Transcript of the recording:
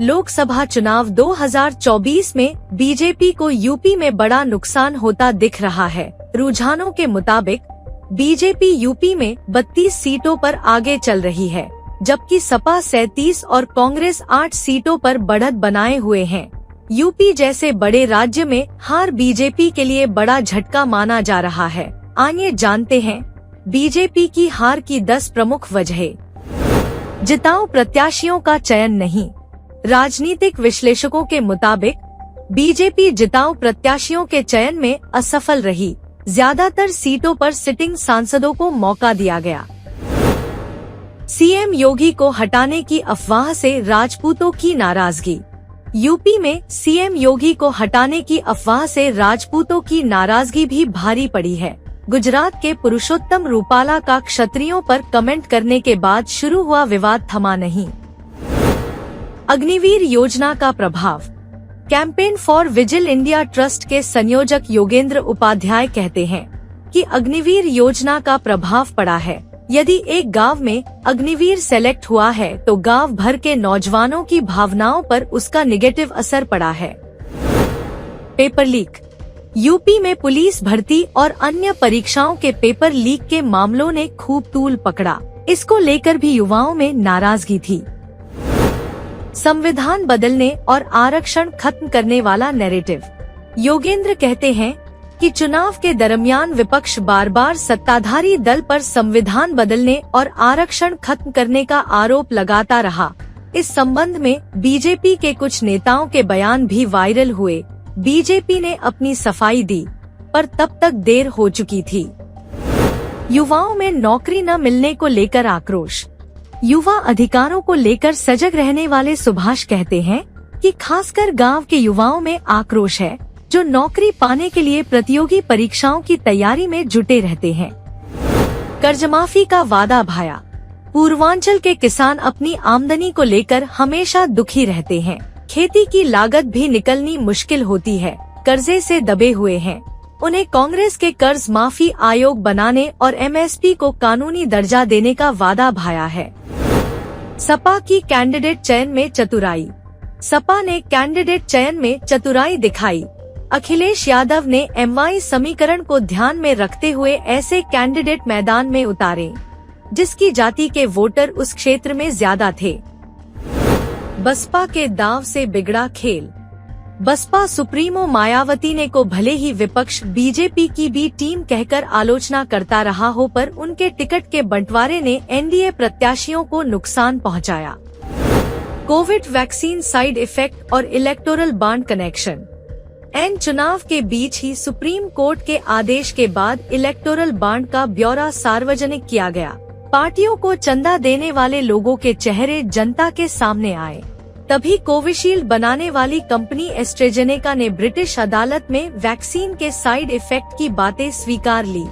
लोकसभा चुनाव 2024 में बीजेपी को यूपी में बड़ा नुकसान होता दिख रहा है। रुझानों के मुताबिक बीजेपी यूपी में 32 सीटों पर आगे चल रही है, जबकि सपा 37 और कांग्रेस 8 सीटों पर बढ़त बनाए हुए हैं। यूपी जैसे बड़े राज्य में हार बीजेपी के लिए बड़ा झटका माना जा रहा है। आइए जानते हैं बीजेपी की हार की 10 प्रमुख वजहें। जिताऊ प्रत्याशियों का चयन नहीं। राजनीतिक विश्लेषकों के मुताबिक बीजेपी जिताऊ प्रत्याशियों के चयन में असफल रही। ज्यादातर सीटों पर सिटिंग सांसदों को मौका दिया गया। सीएम योगी को हटाने की अफवाह से राजपूतों की नाराजगी। यूपी में सीएम योगी को हटाने की अफवाह से राजपूतों की नाराजगी भी भारी पड़ी है। गुजरात के पुरुषोत्तम रूपाला का क्षत्रियों पर कमेंट करने के बाद शुरू हुआ विवाद थमा नहीं। अग्निवीर योजना का प्रभाव। Campaign for vigil India trust के संयोजक योगेंद्र उपाध्याय कहते हैं कि अग्निवीर योजना का प्रभाव पड़ा है। यदि एक गांव में अग्निवीर सेलेक्ट हुआ है तो गांव भर के नौजवानों की भावनाओं पर उसका नेगेटिव असर पड़ा है। Paper leak. यूपी में पुलिस भर्ती और अन्य परीक्षाओं के पेपर लीक के मामलों ने खूब तूल पकड़ा। इसको लेकर भी युवाओं में नाराजगी थी। संविधान बदलने और आरक्षण खत्म करने वाला नैरेटिव। योगेंद्र कहते हैं कि चुनाव के दरमियान विपक्ष बार बार सत्ताधारी दल पर संविधान बदलने और आरक्षण खत्म करने का आरोप लगाता रहा। इस संबंध में बीजेपी के कुछ नेताओं के बयान भी वायरल हुए। बीजेपी ने अपनी सफाई दी, पर तब तक देर हो चुकी थी। युवाओं में नौकरी न मिलने को लेकर आक्रोश। युवा अधिकारों को लेकर सजग रहने वाले सुभाष कहते हैं कि खासकर गांव के युवाओं में आक्रोश है, जो नौकरी पाने के लिए प्रतियोगी परीक्षाओं की तैयारी में जुटे रहते हैं। कर्जमाफी का वादा भाया। पूर्वांचल के किसान अपनी आमदनी को लेकर हमेशा दुखी रहते हैं। खेती की लागत भी निकलनी मुश्किल होती है, कर्जे से दबे हुए हैं। उन्हें कांग्रेस के कर्ज माफी आयोग बनाने और एमएसपी को कानूनी दर्जा देने का वादा भाया है। सपा की कैंडिडेट चयन में चतुराई। सपा ने कैंडिडेट चयन में चतुराई दिखाई। अखिलेश यादव ने एमवाई समीकरण को ध्यान में रखते हुए ऐसे कैंडिडेट मैदान में उतारे जिसकी जाति के वोटर उस क्षेत्र में ज्यादा थे। बसपा के दांव से बिगड़ा खेल। बसपा सुप्रीमो मायावती ने को भले ही विपक्ष बीजेपी की बी टीम कहकर आलोचना करता रहा हो, पर उनके टिकट के बंटवारे ने एनडीए प्रत्याशियों को नुकसान पहुंचाया। कोविड वैक्सीन साइड इफेक्ट और इलेक्टोरल बॉन्ड कनेक्शन। चुनाव के बीच ही सुप्रीम कोर्ट के आदेश के बाद इलेक्टोरल बॉन्ड का ब्यौरा सार्वजनिक किया गया। पार्टियों को चंदा देने वाले लोगों के चेहरे जनता के सामने आए। तभी कोविशील्ड बनाने वाली कंपनी एस्ट्रेजेनेका ने ब्रिटिश अदालत में वैक्सीन के साइड इफेक्ट की बातें स्वीकार ली।